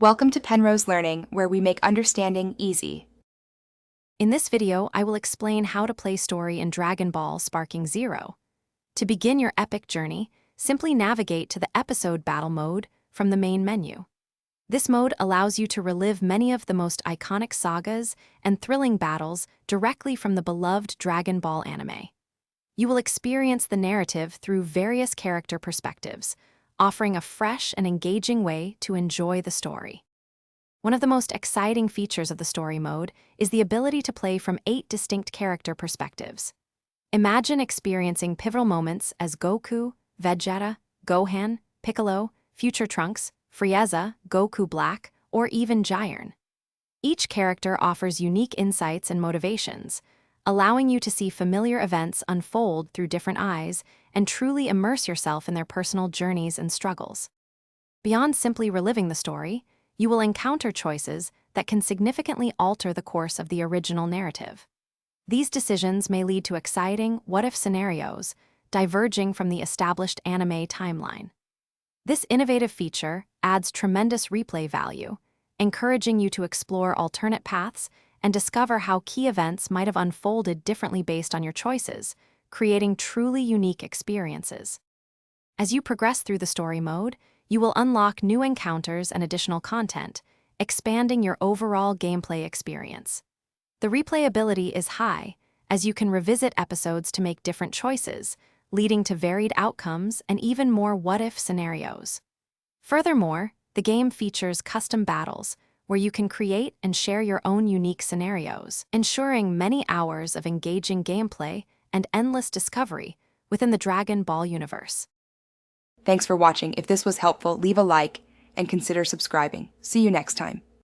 Welcome to Penrose Learning, where we make understanding easy. In this video, I will explain how to play story in Dragon Ball Sparking Zero. To begin your epic journey, simply navigate to the Episode Battle mode from the main menu. This mode allows you to relive many of the most iconic sagas and thrilling battles directly from the beloved Dragon Ball anime. You will experience the narrative through various character perspectives, offering a fresh and engaging way to enjoy the story. One of the most exciting features of the story mode is the ability to play from 8 distinct character perspectives. Imagine experiencing pivotal moments as Goku, Vegeta, Gohan, Piccolo, Future Trunks, Frieza, Goku Black, or even Jiren. Each character offers unique insights and motivations, allowing you to see familiar events unfold through different eyes and truly immerse yourself in their personal journeys and struggles. Beyond simply reliving the story, you will encounter choices that can significantly alter the course of the original narrative. These decisions may lead to exciting what-if scenarios, diverging from the established anime timeline. This innovative feature adds tremendous replay value, encouraging you to explore alternate paths and discover how key events might have unfolded differently based on your choices, creating truly unique experiences. As you progress through the story mode, you will unlock new encounters and additional content, expanding your overall gameplay experience. The replayability is high, as you can revisit episodes to make different choices, leading to varied outcomes and even more what-if scenarios. Furthermore, the game features custom battles, where you can create and share your own unique scenarios, ensuring many hours of engaging gameplay and endless discovery within the Dragon Ball universe. Thanks for watching. If this was helpful, leave a like and consider subscribing. See you next time.